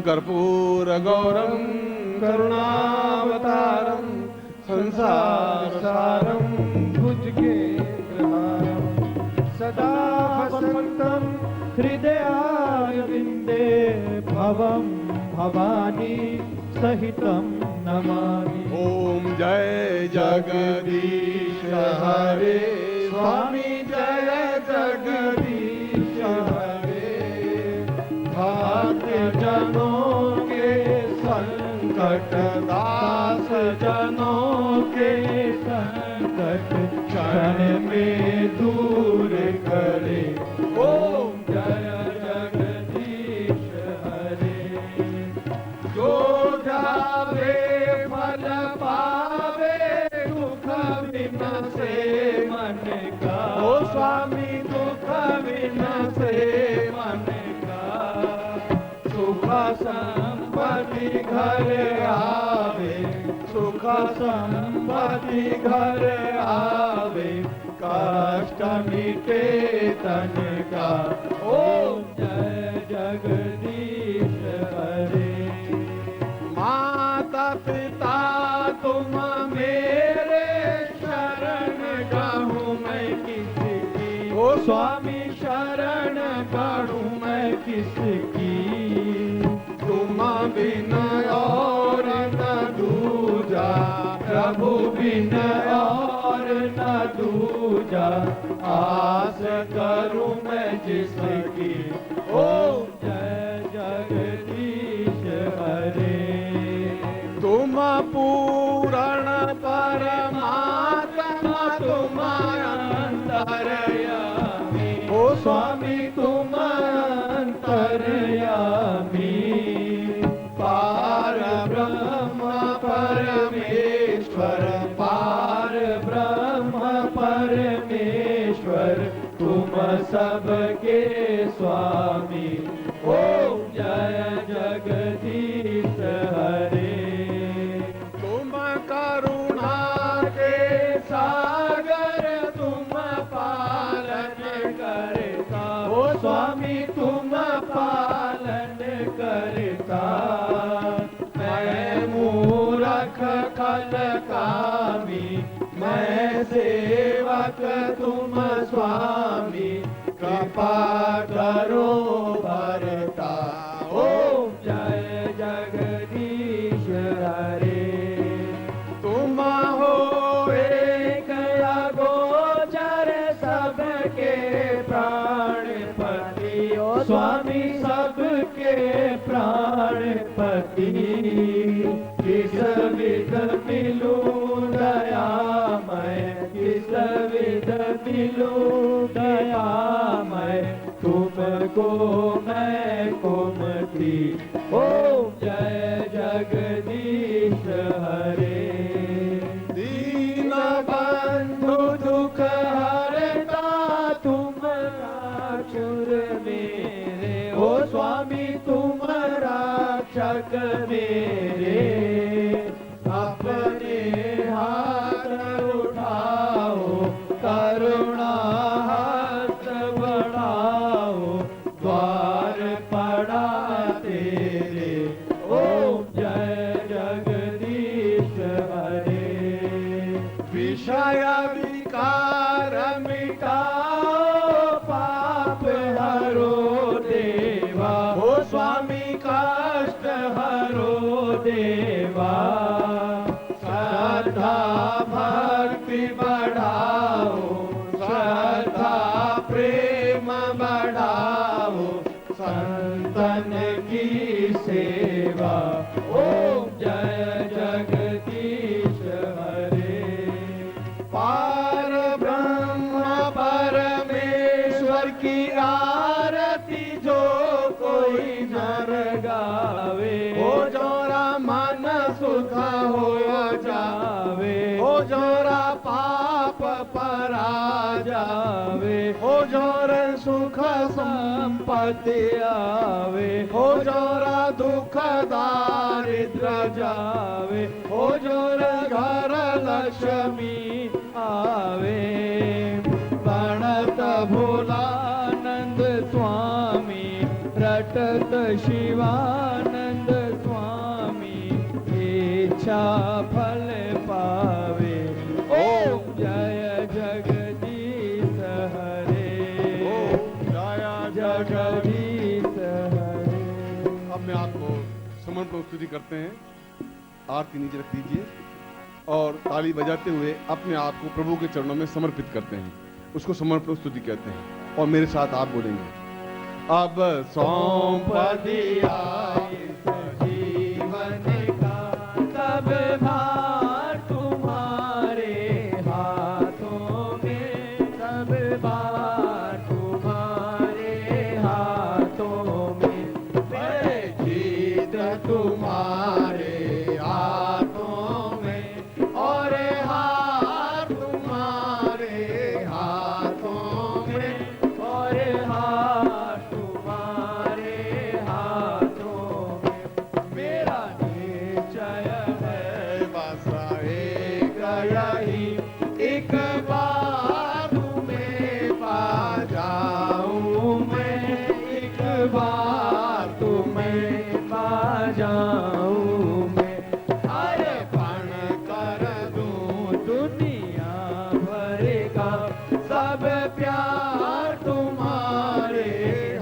कर्पूरगौरं करुणावतारं संसारसारं भुजगेन्द्रहारं सदा वसन्तं हृदयारविन्दे भवं भवानी सहितं नमामि। ओम जय जगदीश हरे स्वामी जय जगदीश हरे। भक्त जनों के संकट दास जनों के संकट क्षण में दूर करे। ओम जय जगदीश हरे। जो जावे फल पावे दुख विनसे मन का। ओ स्वामी दुख विनसे मन का। सुख संपत्ति घर आवे सुख संपत्ति घर आवे कष्ट मिटे तन का। ओम जय जगदीश हरे। माता पिता तुम मेरे शरण गाहूँ मैं किसकी। ओ स्वामी शरण गाहूँ मैं किसकी। तुम बिन और न दूजा प्रभु बिन और न दूजा आस करूँ मैं जिसकी। ओम जय जगदीश हरे। तुम पूर्ण परमात्मा तुम अंतर्यामी। ओ स्वामी तुम अंतर्यामी। पार ब्रह्म परमेश्वर पार ब्रह्म परमेश्वर तुम सबके स्वामी। ओम जय जगदीश हरे। तुम करुणा के सागर तुम पालन करता। ओ स्वामी तुम पालन करता। मैं मूरख खल कामी मैं सेवक तुम स्वामी कृपा करो भरता। ओम जय जगदीश हरे। तुम हो एक अगोचर सबके प्राणपति। ओ स्वामी सबके प्राणपति। किस विध मिलूं दयामय किस विध मिलूं दयामय तुमको मैं कुमति। ओम जय जगदीश हरे। दीन बंधु दुख हरता तुम राक्षुर मेरे। ओ स्वामी तुम रक्षक मेरे। अपने हाथ उठाओ करुणा हाथ बढ़ाओ द्वार पड़ा तेरे। ओम जय जगदीश हरे। विषय विकार मिटाओ पाप हरो देवा। ओ स्वामी कष्ट हरो देवा। श्रद्धा भक्ति बढ़ाओ श्रद्धा प्रेम बढ़ाओ संतन की सेवा। ओम जय जगदीश हरे। पार ब्रह्म परमेश्वर की आरती जो कोई नर गावे। ओ जोरा मन सुख हो जावे। ओ जोरा पाप परा जावे। ओ जोर सुख संपत्ति आवे। ओ जोरा दुख दारिद्र जावे। ओ जोर घर लक्ष्मी आवे। प्रणत भोलानंद स्वामी रटत शिवानंद ओम जय जगदीश हरे, ओम जय जगदीश हरे। अपने आप को समर्पण स्तुति करते हैं। आरती नीचे रख दीजिए और ताली बजाते हुए अपने आप को प्रभु के चरणों में समर्पित करते हैं। उसको समर्पण स्तुति कहते हैं। और मेरे साथ आप बोलेंगे, अब सौंप दिया इस जीवन का सब भार तुम्हारे हाथों में, सब भार तुम्हारे हाथों में, मेरे जीत तुम्हारे हाथों में, और हार तुम्हारे हाथों में, और हार तुम्हारे हाथों में, मेरा निश्चय है बस एक यही, एक बार तुम्हें पा जाऊं मैं, एक बार तुम्हें पा जाऊं मैं। अरे पण कर दूं दुनिया भर का सब प्यार तुम्हारे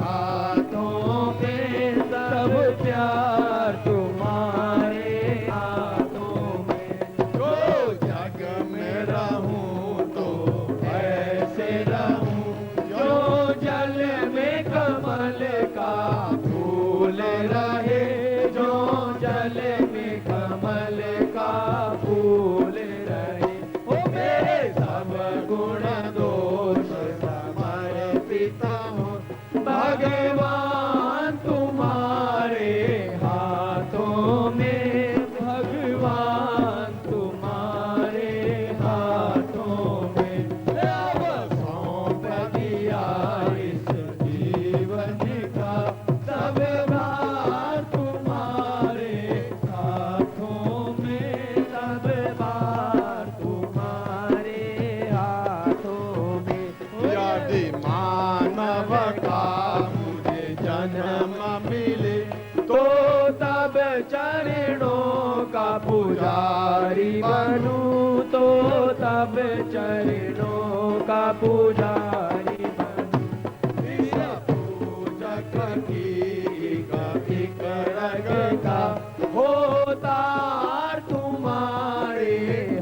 हाथों में, सब प्यार तुम्हारे हाथों में। जो जग में रहूं तो ऐसे रहूं, जो जल में कमल का फूल रहे, जो जल में कमल का फूल रहे। ओ मेरे सब गुण दोष समर्पित हूँ भगवान तुम्हारे हाथों में, भगवान तुम्हारे हाथों में। अब सौंप दिया इस जीवन का सब भार तुम्हारे हाथों में, सब भार तुम्हारे हाथों में। यदि मानव का मुझे जन्म मिले तो तब चरणों का पुजारी बनूं, तो तब चरणों का पुजारी बनूं। इस पूजक की एक रग का होतार तुम्हारे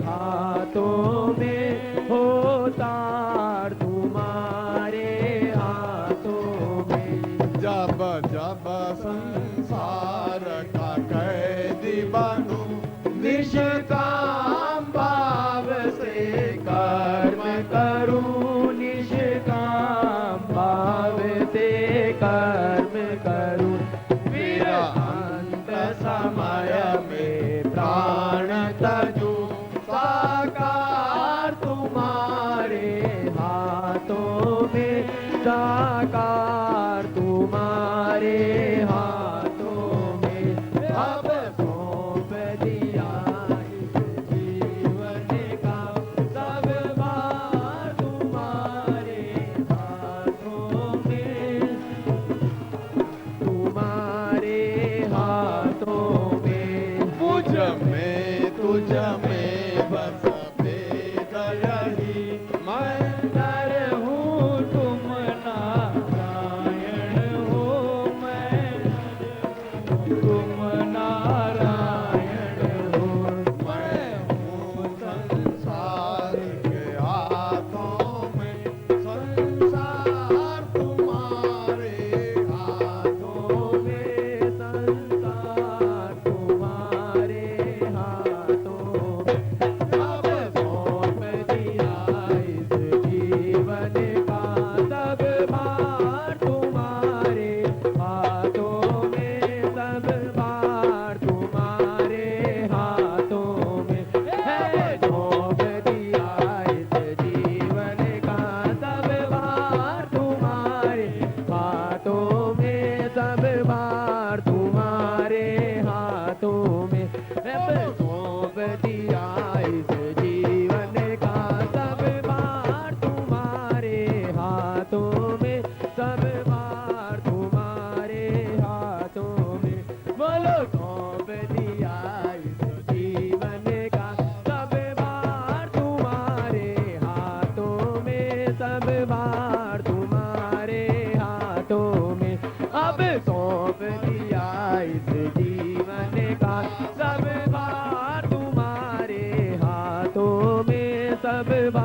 हाथों में, होतार तुम्हारे हाथों में। जब जब संसार का कैदी बनूं, निष्काम भाव से कर्म करूं, निष्काम भाव से कर्म करूं। फिर अंत समय में प्राण तजूं, साकार तुम्हारे हाथों में, साकार तुम्हारे हाथों में। अब सौंप दिया इस जीवन का सब भार तुम्हारे हाथों में, तुम्हारे हाथों में। मुझ में तुझ में बस भेद यही, मैं नर हूँ तुम नारायण,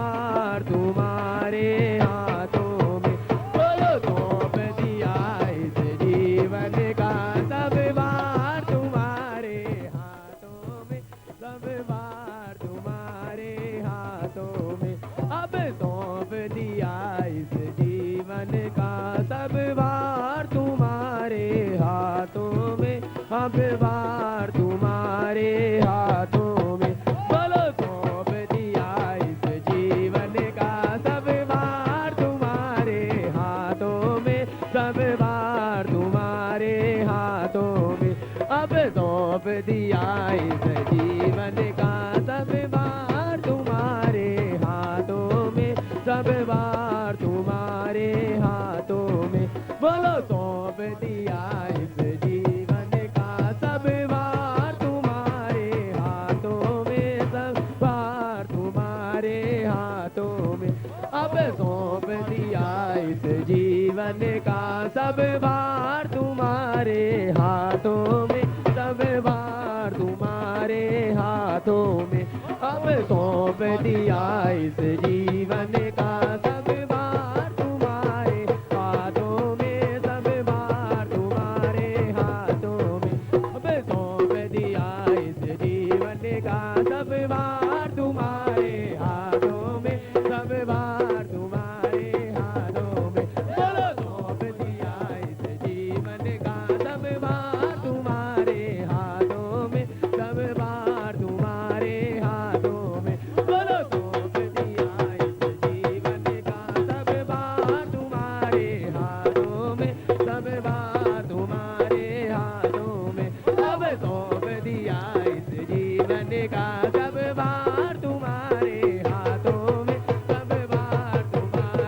भार तुम्हारे हाथों में, बोलो सौंप दिया इस जीवन का सब भार तुम्हारे हाथों में, सब भार तुम्हारे हाथों में, अब सौंप दिया इस जीवन का सब भार तुम्हारे हाथों में, अब भार तुम्हारे हाथों में, बोलो सौंप दिया इस जीवन का सब भार तुम्हारे हाथों में, सब भार तुम्हारे हाथों में, अब सौंप दिया इस जीवन का सब भार तुम्हारे हाथों में, सब भार तुम्हारे हाथों में, बोलो सौंप दिया इस जीवन का सब भार तुम्हारे हाथों में, सब भार तुम्हारे हाथों में, अब सौंप दिया इस जीवन का सब भार तुम्हारे हाथों में, सब भार तुम्हारे हाथों में, अब सौंप दिया इस जीवन का सब भार तुम्हारे हाथों में, सब भार तुम्हारे हाथों में, अब सौंप दिया इस जीवन का सब भार तुम्हारे हाथों में, सब भार तुम्हारे हाथों में, बोलो सौंप दिया इस जीवन का सब भार तुम्हारे हाथों में, सब भार तुम्हारे हाथों में, बोलो सौंप दिया इस जीवन का सब भार तुम्हारे हाथों में, सब भार तुम्हारे हाथों में, अब सौंप दिया इस जीवन का सब भार तुम्हारे हाथों में, सब भार तुम्हारे हाथों में, अब सौंप दिया इस जीवन का सब भार तुम्हारे हाथों में, सब भार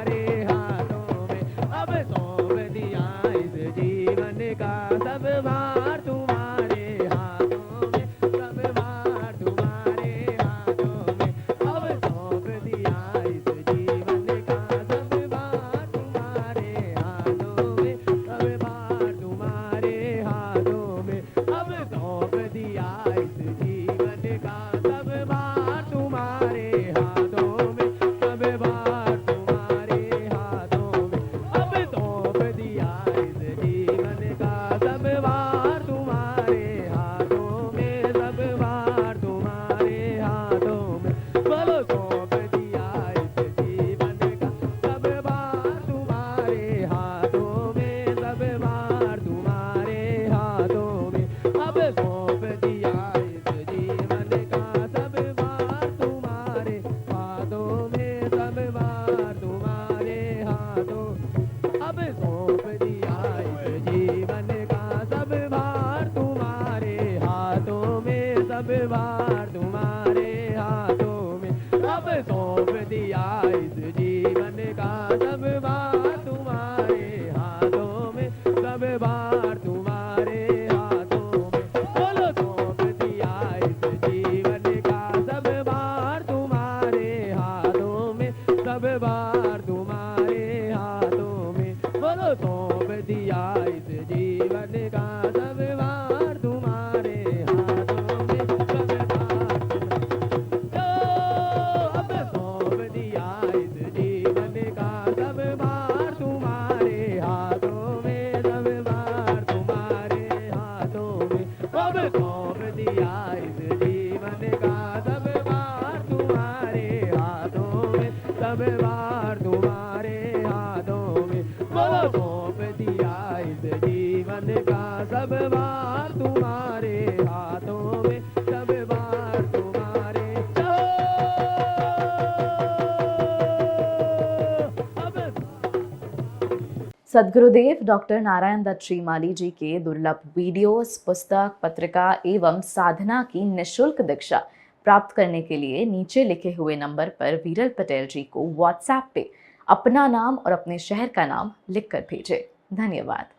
तुम्हारे हाथों में, अब सौंप दिया इस जीवन का सब भार तुम्हारे हाथों में, सब भार तुम्हारे हाथों में, अब सौंप दिया इस जीवन का सब भार तुम्हारे हाथों में, सब भार तुम्हारे हाथों में, अब सौंप दिया इस जीवन का सब भार तुम्हारे हाथों में, सब भार तुम्हारे हाथों में, बोलो सौंप दिया इस जीवन का सब भार तुम्हारे हाथों में, सब भार तुम्हारे हाथों में, अब सौंप दिया इस जीवन का सब भार तुम्हारे हाथों में, सब भार तुम्हारे हाथों, अब सौंप दिया इस जीवन का सब भार तुम्हारे हाथों में, सब भार तुम्हारे हाथों में, अब सौंप दिया इस जीवन का सब भार तुम्हारे हाथों में, सब भार तुम्हारे हाथों में, बोलो सौंप दिया इस जीवन का सब भार तुम्हारे हाथों में, सब भार तुम्हारे हाथों में, बोलो सौंप दिया इस जीवन का सब भार तुम्हारे हाथों में, सब भार अब सौंप दिया इस जीवन का सब भार तुम्हारे हाथों में, सब भार तुम्हारे हाथों में, अब सौंप दिया इस जीवन का सब भार तुम्हारे हाथों में, सब भार तुम्हारे हाथों में, बोलो सौंप दिया इस जीवन का सब भार तुम्हारे हाथों में, सब भार तुम्हारे सद्गुरुदेव डॉक्टर नारायण दत्त श्रीमाली जी के दुर्लभ वीडियोस, पुस्तक, पत्रिका एवं साधना की निःशुल्क दीक्षा प्राप्त करने के लिए नीचे लिखे हुए नंबर पर वीरल पटेल जी को व्हाट्सएप पे अपना नाम और अपने शहर का नाम लिखकर भेजें। धन्यवाद।